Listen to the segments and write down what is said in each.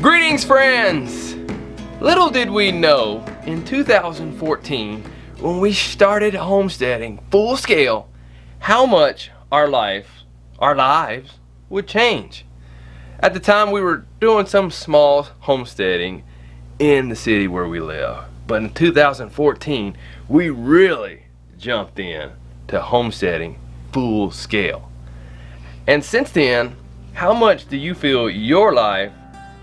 Greetings, friends! Little did we know in 2014, when we started homesteading full scale, how much our lives would change. At the time, we were doing some small homesteading in the city where we live. But in 2014, we really jumped in to homesteading full scale. And since then, how much do you feel your life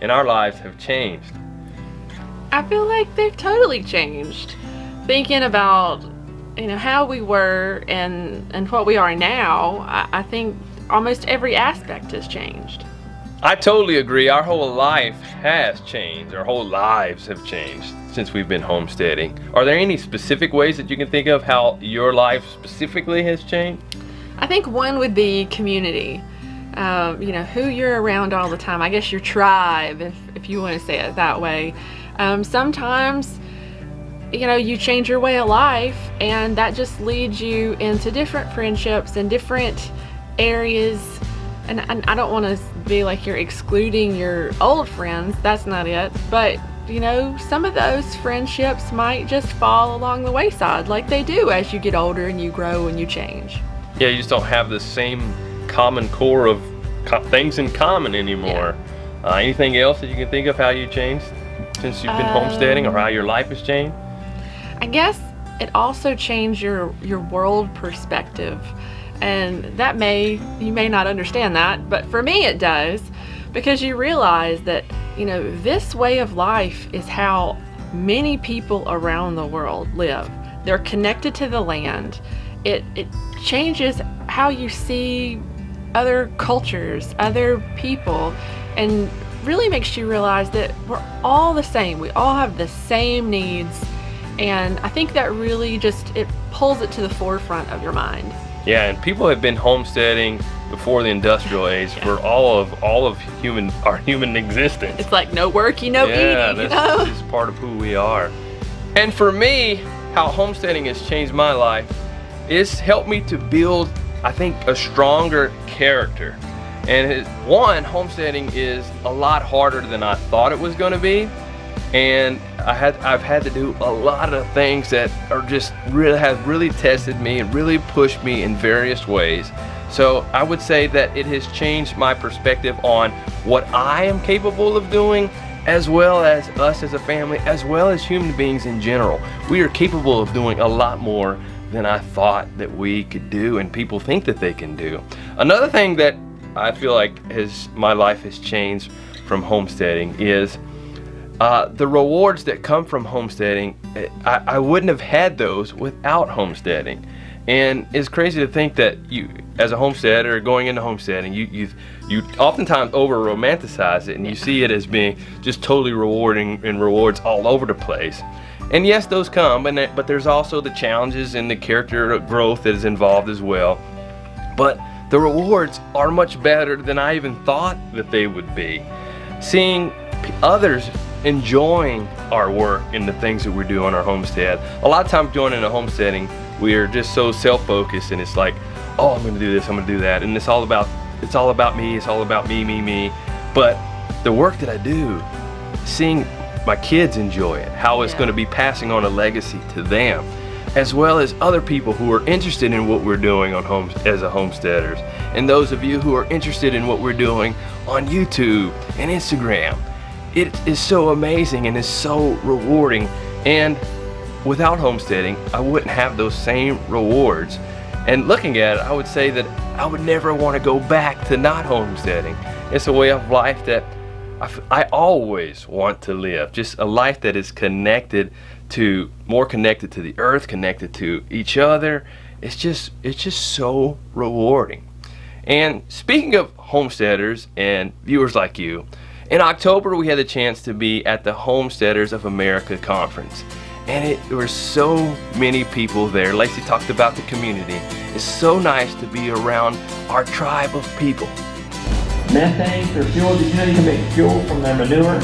and our lives have changed? I feel like they've totally changed. Thinking about, how we were and what we are now, I think almost every aspect has changed. I totally agree. Our whole life has changed. Our whole lives have changed since we've been homesteading. Are there any specific ways that you can think of how your life specifically has changed? I think one would be community. Who you're around all the time. I guess your tribe, if you want to say it that way. Sometimes, you change your way of life, and that just leads you into different friendships and different areas. And I don't want to be like you're excluding your old friends. That's not it. But, some of those friendships might just fall along the wayside like they do as you get older and you grow and you change. Yeah, you just don't have the same common core of things in common anymore. Yeah. Anything else that you can think of how you changed since you've been homesteading, or how your life has changed? I guess it also changed your world perspective, and you may not understand that, but for me it does, because you realize that this way of life is how many people around the world live. They're connected to the land. It changes how you see other cultures, other people, and really makes you realize that we're all the same. We all have the same needs, and I think that really it pulls it to the forefront of your mind. Yeah, and people have been homesteading before the industrial age for all of our human existence. It's like no work, eating. That's just part of who we are. And for me, how homesteading has changed my life is helped me to build, I think, a stronger character. And homesteading is a lot harder than I thought it was going to be, and I've had to do a lot of things that have really tested me and really pushed me in various ways. So I would say that it has changed my perspective on what I am capable of doing, as well as us as a family, as well as human beings in general. We are capable of doing a lot more than I thought that we could do, and people think that they can do. Another thing that I feel like my life has changed from homesteading is the rewards that come from homesteading. I wouldn't have had those without homesteading. And it's crazy to think that you, as a homesteader, going into homesteading, you oftentimes over-romanticize it, and you see it as being just totally rewarding and rewards all over the place. And yes, those come, but there's also the challenges and the character growth that is involved as well. But the rewards are much better than I even thought that they would be. Seeing others enjoying our work and the things that we do on our homestead. A lot of times going into homesteading, we are just so self-focused, and it's like, oh, I'm gonna do this, I'm gonna do that, and it's all about me, it's all about me. But the work that I do, seeing my kids enjoy it, how it's gonna be passing on a legacy to them, as well as other people who are interested in what we're doing as a homesteaders, and those of you who are interested in what we're doing on YouTube and Instagram. It is so amazing and is so rewarding, and without homesteading, I wouldn't have those same rewards. And looking at it, I would say that I would never want to go back to not homesteading. It's a way of life that I always want to live, just a life that is more connected to the earth, connected to each other. It's just so rewarding. And speaking of homesteaders and viewers like you, in October we had the chance to be at the Homesteaders of America conference, and there were so many people there. Lacey talked about the community. It's so nice to be around our tribe of people. methane for fuel. Did you know you can make fuel from their manure?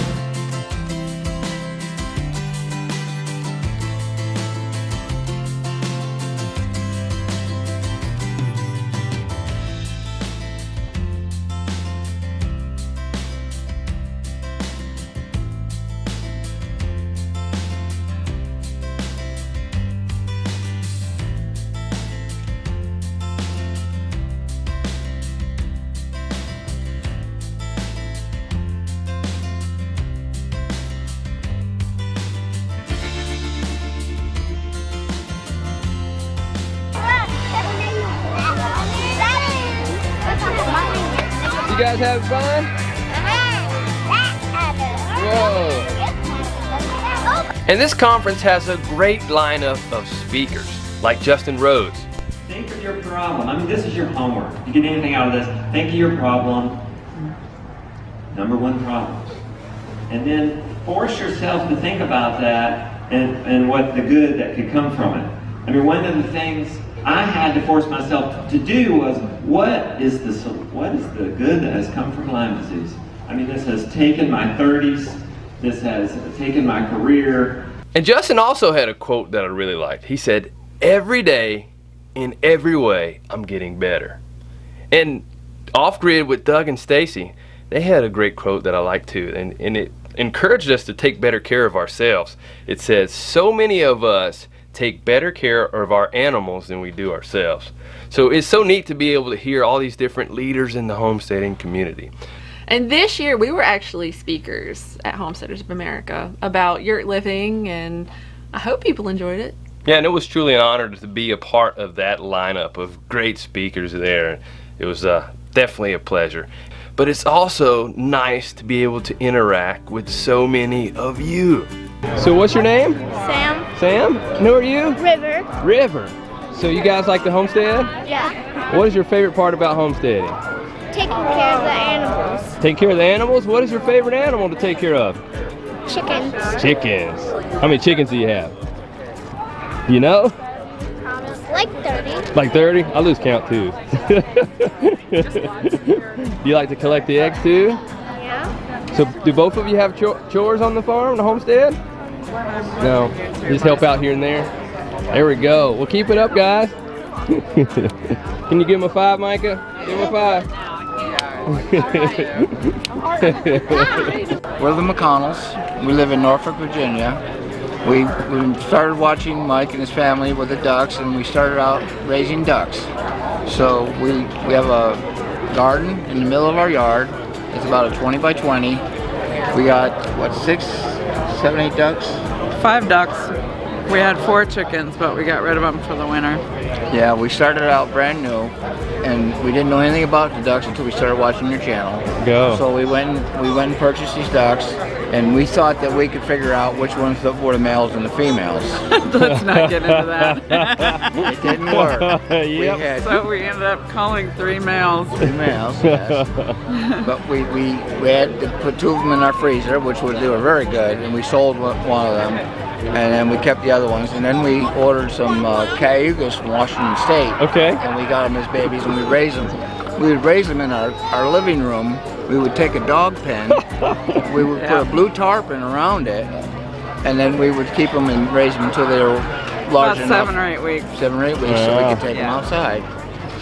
You guys have fun? Whoa. And this conference has a great lineup of speakers, like Justin Rhodes. Think of your problem. I mean, this is your homework. If you get anything out of this, think of your problem. Number one problem. And then force yourself to think about that and what the good that could come from it. I mean, one of the things I had to force myself to do was, what is the good that has come from Lyme disease? I mean, this has taken my 30s, this has taken my career. And Justin also had a quote that I really liked. He said, "Every day, in every way, I'm getting better." And Off Grid with Doug and Stacy, they had a great quote that I like too, and it encouraged us to take better care of ourselves. It says, "So many of us take better care of our animals than we do ourselves." So it's so neat to be able to hear all these different leaders in the homesteading community. And this year we were actually speakers at Homesteaders of America about yurt living, and I hope people enjoyed it. Yeah, and it was truly an honor to be a part of that lineup of great speakers there. It was definitely a pleasure. But it's also nice to be able to interact with so many of you. So what's your name? Sam. Sam? And who are you? River. River. So you guys like to homestead? Yeah. What is your favorite part about homesteading? Taking care of the animals. Take care of the animals? What is your favorite animal to take care of? Chickens. Chickens. How many chickens do you have? You know? Like 30. Like 30? I lose count too. Do you like to collect the eggs too? Yeah. So do both of you have chores on the farm, the homestead? No, just help out here and there. There we go. Well, keep it up, guys. Can you give him a 5, Micah? Give him a 5. We're the McConnells. We live in Norfolk, Virginia. We started watching Mike and his family with the ducks, and we started out raising ducks. So we have a garden in the middle of our yard. It's about a 20 by 20. We got, what, 6, 7, 8 ducks? 5 ducks. We had 4 chickens, but we got rid of them for the winter. Yeah, we started out brand new, and we didn't know anything about the ducks until we started watching your channel. Go. So we went and purchased these ducks, and we thought that we could figure out which ones were the males and the females. Let's not get into that. It didn't work. Yep. So we ended up calling 3 males. 3 males, yes. But we had to put 2 of them in our freezer, they were very good, and we sold one of them. And then we kept the other ones, and then we ordered some cayugas from Washington State. Okay. And we got them as babies, and we raised them. We would raise them in our living room. We would take a dog pen. We would put a blue tarpaulin around it, and then we would keep them and raise them until they were large enough. About 7 or 8 weeks. 7 or 8 weeks, so we could take them outside.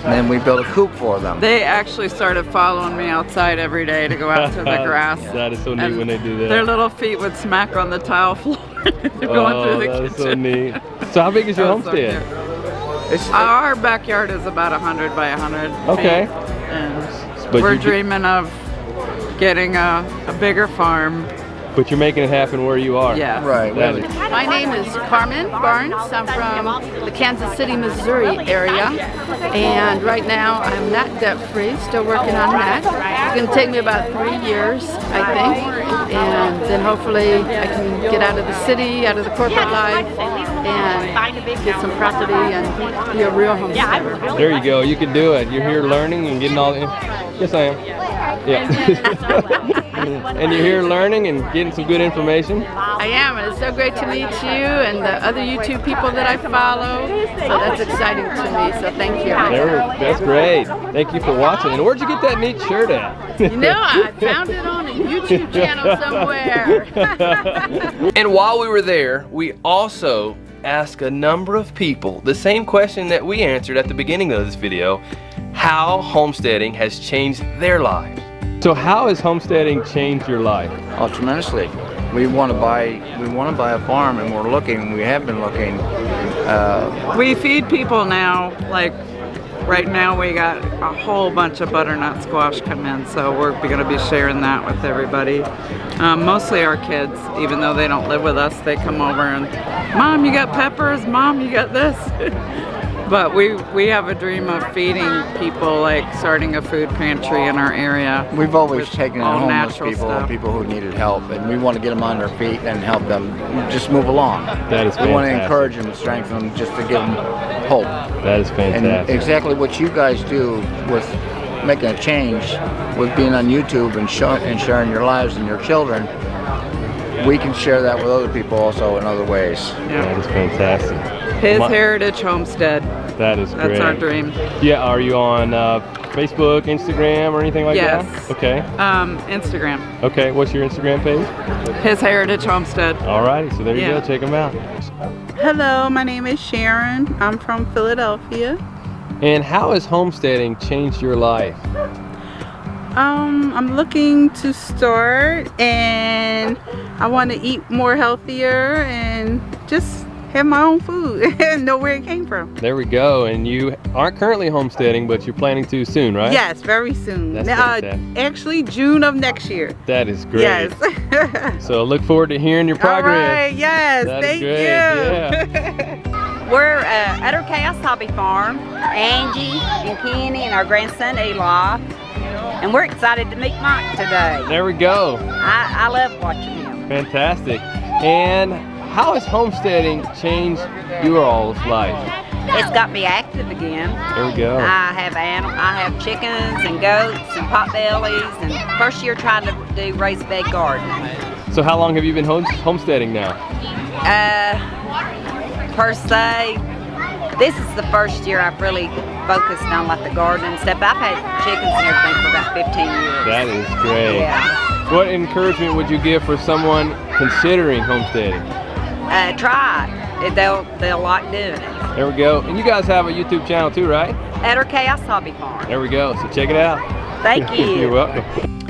And then we built a coop for them. They actually started following me outside every day to go out to the grass. That is so neat when they do that. Their little feet would smack on the tile floor. They're going through the kitchen. That is so neat. So how big is your homestead? Our backyard is about 100 by 100 Okay. feet. And But we're dreaming of getting a bigger farm. But you're making it happen where you are. Yeah. Right. My name is Carmen Barnes. I'm from the Kansas City, Missouri area. And right now I'm not debt-free, still working on that. It's going to take me about 3 years, I think. And then hopefully I can get out of the city, out of the corporate life, and get some property and be a real homesteader. There you go. You can do it. You're here learning and getting all the... Yes, I am. Yeah. And you're here learning and getting some good information. I am, and it's so great to meet you and the other YouTube people that I follow. So that's exciting to me, so thank you. That's great. Thank you for watching. And where'd you get that neat shirt at? You know, I found it on a YouTube channel somewhere. And while we were there, we also asked a number of people the same question that we answered at the beginning of this video: how homesteading has changed their lives. So how has homesteading changed your life? Oh, tremendously. We want to buy a farm, and we're looking. We have been looking. We feed people now. Like right now, we got a whole bunch of butternut squash come in, so we're going to be sharing that with everybody. Mostly our kids, even though they don't live with us, they come over and, Mom, you got peppers? Mom, you got this? But we have a dream of feeding people, like starting a food pantry in our area. We've always taken in all homeless natural people, stuff. people who needed help, and we want to get them on their feet and help them just move along. That is fantastic. We want to encourage them and strengthen them, just to give them hope. That is fantastic. And exactly what you guys do with making a change, with being on YouTube and sharing your lives and your children, we can share that with other people also in other ways. Yeah. That is fantastic. His Heritage Homestead. That is great. That's our dream. Yeah, are you on Facebook, Instagram, or anything like Yes. that? Okay. Instagram. Okay, what's your Instagram page? His Heritage Homestead. Alrighty, so there you Yeah. go, check them out. Hello, my name is Sharon. I'm from Philadelphia. And how has homesteading changed your life? I'm looking to start, and I want to eat more healthier and just have my own food and know where it came from. There we go. And you aren't currently homesteading, but you're planning to soon, right? Yes, very soon. That's fantastic. Actually, June of next year. That is great. Yes. So look forward to hearing your progress. All right, yes, That is thank great, you. yeah. We're at our Chaos Hobby Farm, Angie and Kenny and our grandson Eli, and we're excited to meet Mike today. There we go. I love watching him. Fantastic. And how has homesteading changed your all's life? It's got me active again. There we go. I have chickens and goats and potbellies, and first year trying to do raised bed gardening. So how long have you been homesteading now? Per se, this is the first year I've really focused on like the gardening stuff. I've had chickens and everything for about 15 years. That is great. Yeah. What encouragement would you give for someone considering homesteading? Try it. They'll like doing it. There we go. And you guys have a YouTube channel too, right? At our Chaos Hobby Farm. There we go. So check it out. Thank you. You're welcome.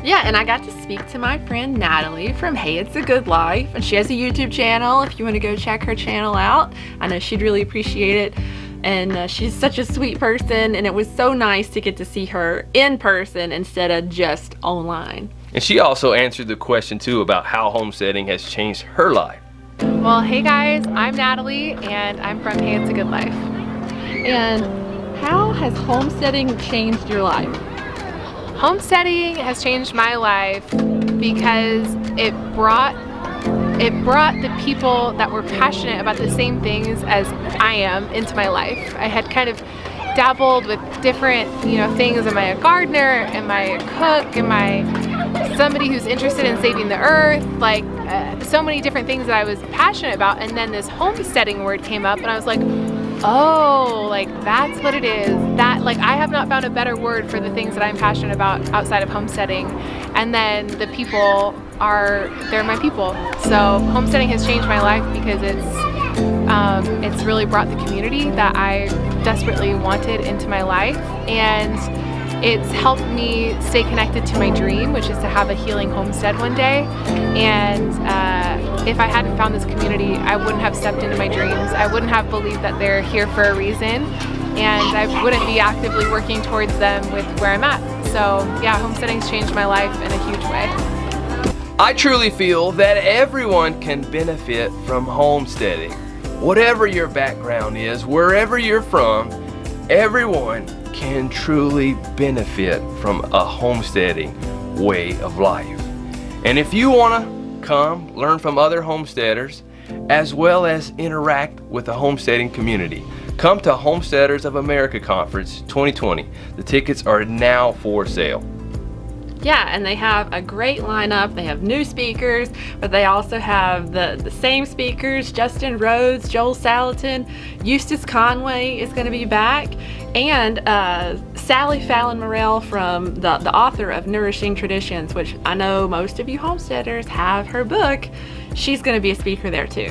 Yeah, and I got to speak to my friend Natalie from Hey It's a Good Life, and she has a YouTube channel if you want to go check her channel out. I know she'd really appreciate it, and she's such a sweet person, and it was so nice to get to see her in person instead of just online. And she also answered the question too about how homesteading has changed her life. Well, hey guys, I'm Natalie, and I'm from Hey It's a Good Life. And how has homesteading changed your life? Homesteading has changed my life because it brought the people that were passionate about the same things as I am into my life. I had kind of dabbled with different, things. Am I a gardener? Am I a cook? Am I somebody who's interested in saving the earth? Like so many different things that I was passionate about. And then this homesteading word came up, and I was like, oh, like that's what it is. That, like, I have not found a better word for the things that I'm passionate about outside of homesteading. And then the people they're my people. So homesteading has changed my life because it's really brought the community that I desperately wanted into my life. And it's helped me stay connected to my dream, which is to have a healing homestead one day. And if I hadn't found this community, I wouldn't have stepped into my dreams. I wouldn't have believed that they're here for a reason, and I wouldn't be actively working towards them with where I'm at. So yeah, homesteading's changed my life in a huge way. I truly feel that everyone can benefit from homesteading. Whatever your background is, wherever you're from, everyone can truly benefit from a homesteading way of life. And if you want to come learn from other homesteaders as well as interact with the homesteading community, come to Homesteaders of America Conference 2020. The tickets are now for sale. Yeah, and they have a great lineup. They have new speakers, but they also have the same speakers. Justin Rhodes, Joel Salatin, Eustace Conway is going to be back, and Sally Fallon Morell from the author of Nourishing Traditions, which I know most of you homesteaders have her book. She's going to be a speaker there too.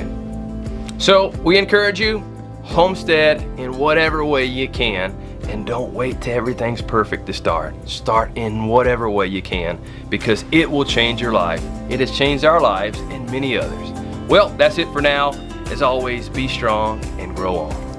So we encourage you, homestead in whatever way you can, and don't wait till everything's perfect to start. Start in whatever way you can, because it will change your life. It has changed our lives and many others. Well, that's it for now. As always, be strong and grow on.